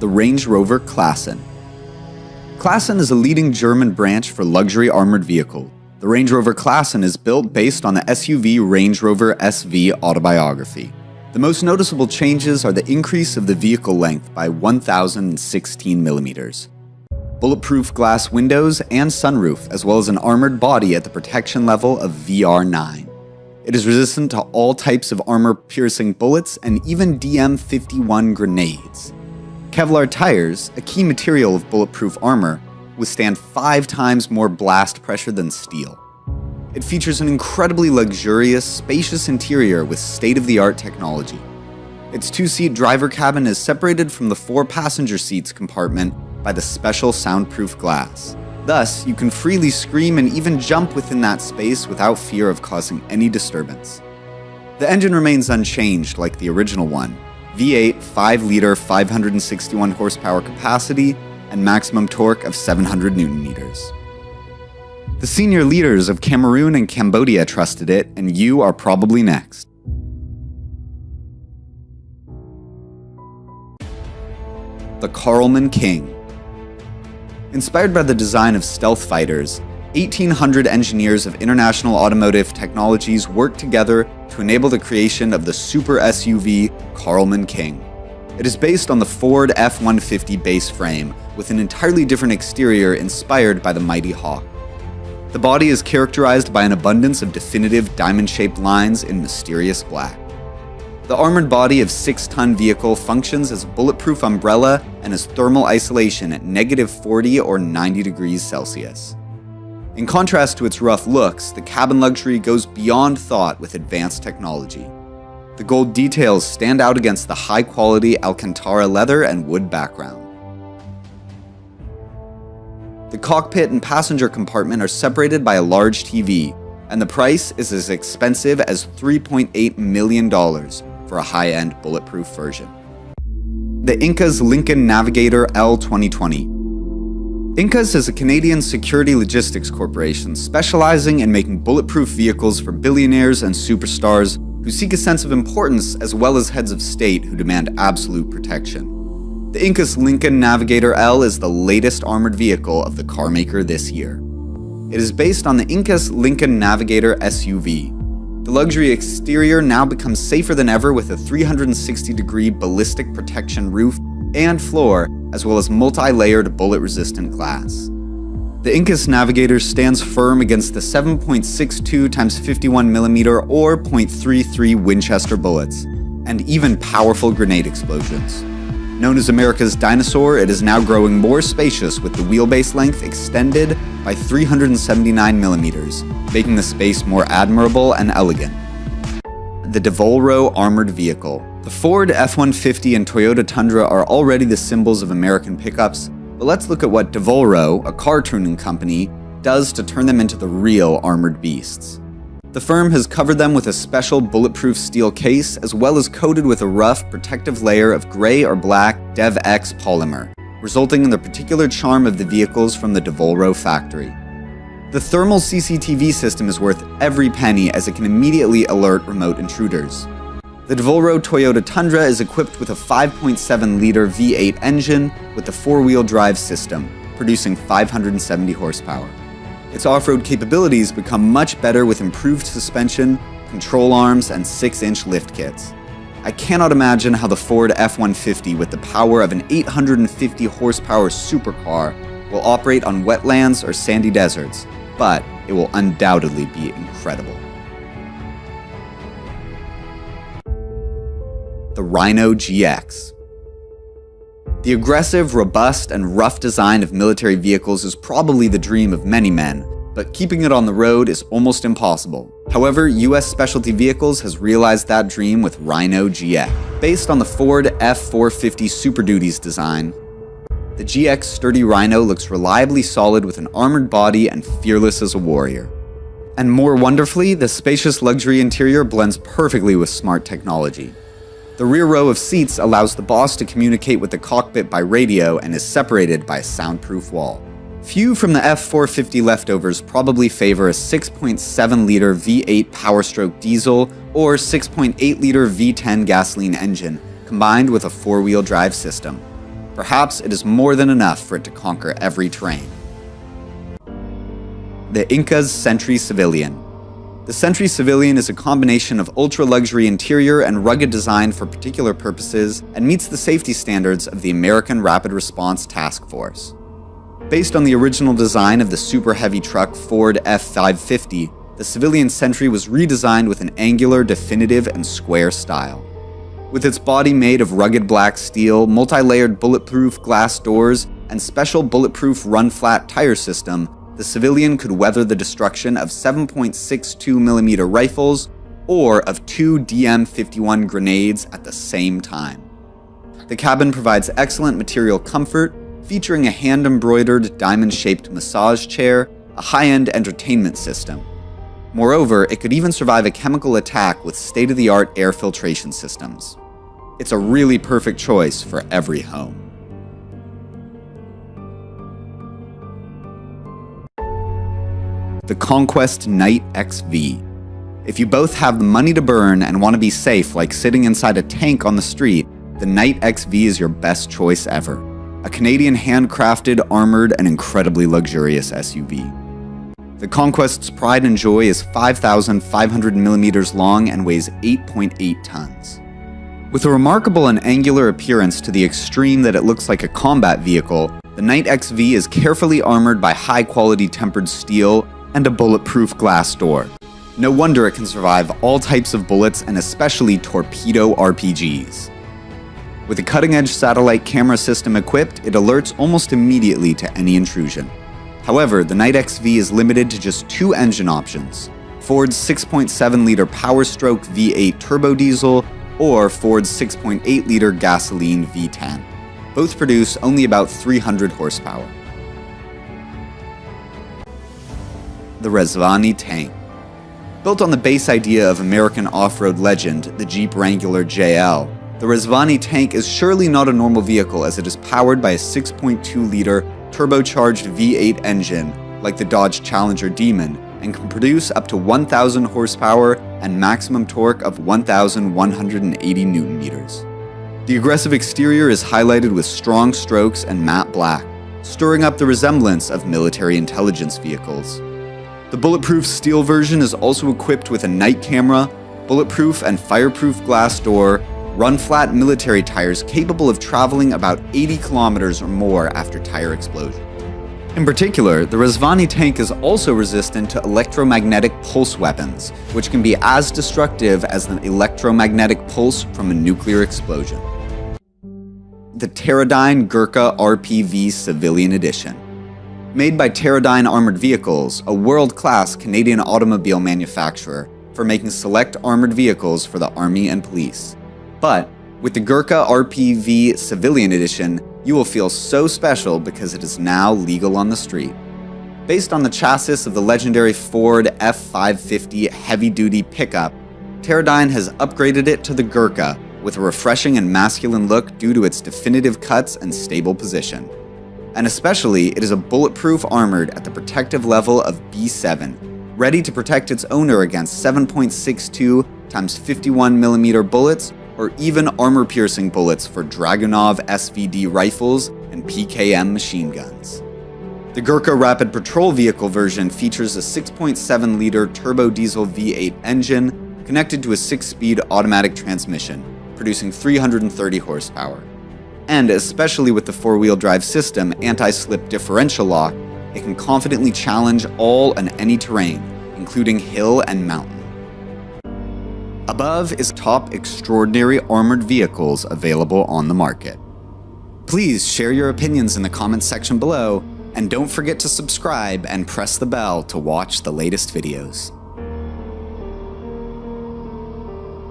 the Range Rover Klassen. Klassen is a leading German branch for luxury armored vehicle. The Range Rover Klassen is built based on the SUV Range Rover SV autobiography. The most noticeable changes are the increase of the vehicle length by 1,016 millimeters, bulletproof glass windows and sunroof, as well as an armored body at the protection level of VR9. It is resistant to all types of armor-piercing bullets and even DM-51 grenades. Kevlar tires, a key material of bulletproof armor, withstand 5 times more blast pressure than steel. It features an incredibly luxurious, spacious interior with state-of-the-art technology. Its 2-seat driver cabin is separated from the 4 passenger seats compartment by the special soundproof glass. Thus, you can freely scream and even jump within that space without fear of causing any disturbance. The engine remains unchanged like the original one. V8 5-liter 561 horsepower capacity and maximum torque of 700 Nm. The senior leaders of Cameroon and Cambodia trusted it, and you are probably next. The Karlmann King. Inspired by the design of stealth fighters, 1,800 engineers of International Automotive Technologies worked together to enable the creation of the super SUV Karlmann King. It is based on the Ford F-150 base frame, with an entirely different exterior inspired by the Mighty Hawk. The body is characterized by an abundance of definitive diamond-shaped lines in mysterious black. The armored body of 6-ton vehicle functions as a bulletproof umbrella and as thermal isolation at -40 or 90 degrees Celsius. In contrast to its rough looks, the cabin luxury goes beyond thought with advanced technology. The gold details stand out against the high-quality Alcantara leather and wood background. The cockpit and passenger compartment are separated by a large TV, and the price is as expensive as $3.8 million for a high-end bulletproof version. The Incas Lincoln Navigator L 2020. Incas is a Canadian security logistics corporation specializing in making bulletproof vehicles for billionaires and superstars who seek a sense of importance as well as heads of state who demand absolute protection. The Incas Lincoln Navigator L is the latest armored vehicle of the carmaker this year. It is based on the Incas Lincoln Navigator SUV. The luxury exterior now becomes safer than ever with a 360-degree ballistic protection roof and floor, as well as multi-layered bullet-resistant glass. The Incas Navigator stands firm against the 7.62 x 51mm or .33 Winchester bullets, and even powerful grenade explosions. Known as America's dinosaur, it is now growing more spacious with the wheelbase length extended by 379mm, making the space more admirable and elegant. The DeVolro Armored Vehicle. The Ford F-150 and Toyota Tundra are already the symbols of American pickups, but let's look at what DeVolro, a car tuning company, does to turn them into the real armored beasts. The firm has covered them with a special bulletproof steel case, as well as coated with a rough, protective layer of gray or black DevX polymer, resulting in the particular charm of the vehicles from the DeVolro factory. The thermal CCTV system is worth every penny as it can immediately alert remote intruders. The DeVolro Toyota Tundra is equipped with a 5.7-liter V8 engine with the 4-wheel drive system, producing 570 horsepower. Its off-road capabilities become much better with improved suspension, control arms, and 6-inch lift kits. I cannot imagine how the Ford F-150 with the power of an 850 horsepower supercar will operate on wetlands or sandy deserts, but it will undoubtedly be incredible. The Rhino GX. The aggressive, robust, and rough design of military vehicles is probably the dream of many men, but keeping it on the road is almost impossible. However, US Specialty Vehicles has realized that dream with Rhino GX. Based on the Ford F-450 Super Duty's design, the GX sturdy Rhino looks reliably solid with an armored body and fearless as a warrior. And more wonderfully, the spacious luxury interior blends perfectly with smart technology. The rear row of seats allows the boss to communicate with the cockpit by radio and is separated by a soundproof wall. Few from the F-450 leftovers probably favor a 6.7-liter V8 Powerstroke diesel or 6.8-liter V10 gasoline engine, combined with a 4-wheel drive system. Perhaps it is more than enough for it to conquer every terrain. The Inca's Sentry Civilian. The Sentry Civilian is a combination of ultra-luxury interior and rugged design for particular purposes and meets the safety standards of the American Rapid Response Task Force. Based on the original design of the super heavy truck Ford F-550, the Civilian Sentry was redesigned with an angular, definitive, and square style. With its body made of rugged black steel, multi-layered bulletproof glass doors, and special bulletproof run-flat tire system, the Civilian could weather the destruction of 7.62mm rifles or of 2 DM-51 grenades at the same time. The cabin provides excellent material comfort, featuring a hand-embroidered diamond-shaped massage chair, a high-end entertainment system. Moreover, it could even survive a chemical attack with state-of-the-art air filtration systems. It's a really perfect choice for every home. The Conquest Knight XV. If you both have the money to burn and want to be safe like sitting inside a tank on the street, the Knight XV is your best choice ever. A Canadian handcrafted, armored, and incredibly luxurious SUV. The Conquest's pride and joy is 5,500mm long and weighs 8.8 tons. With a remarkable and angular appearance to the extreme that it looks like a combat vehicle, the Knight XV is carefully armored by high-quality tempered steel and a bulletproof glass door. No wonder it can survive all types of bullets and especially torpedo RPGs. With a cutting-edge satellite camera system equipped, it alerts almost immediately to any intrusion. However, the Knight XV is limited to just 2 engine options: Ford's 6.7-liter Powerstroke V8 turbo diesel or Ford's 6.8-liter gasoline V10. Both produce only about 300 horsepower. The Rezvani Tank. Built on the base idea of American off-road legend, the Jeep Wrangler JL, the Rezvani tank is surely not a normal vehicle as it is powered by a 6.2-liter turbocharged V8 engine like the Dodge Challenger Demon and can produce up to 1,000 horsepower and maximum torque of 1,180 Newton-meters. The aggressive exterior is highlighted with strong strokes and matte black, stirring up the resemblance of military intelligence vehicles. The bulletproof steel version is also equipped with a night camera, bulletproof and fireproof glass door, run-flat military tires capable of traveling about 80 kilometers or more after tire explosion. In particular, the Rezvani tank is also resistant to electromagnetic pulse weapons, which can be as destructive as the electromagnetic pulse from a nuclear explosion. The Teradyne Gurkha RPV Civilian Edition. Made by Teradyne Armored Vehicles, a world-class Canadian automobile manufacturer for making select armored vehicles for the Army and Police. But with the Gurkha RPV Civilian Edition, you will feel so special because it is now legal on the street. Based on the chassis of the legendary Ford F-550 heavy-duty pickup, Teradyne has upgraded it to the Gurkha with a refreshing and masculine look due to its definitive cuts and stable position. And especially, it is a bulletproof armored at the protective level of B7, ready to protect its owner against 7.62 x 51mm bullets or even armor-piercing bullets for Dragunov SVD rifles and PKM machine guns. The Gurkha Rapid Patrol Vehicle version features a 6.7-liter turbo diesel V8 engine connected to a 6-speed automatic transmission, producing 330 horsepower. And especially with the 4-wheel drive system anti-slip differential lock, it can confidently challenge all and any terrain, including hill and mountain. Above is top extraordinary armored vehicles available on the market. Please share your opinions in the comments section below, and don't forget to subscribe and press the bell to watch the latest videos.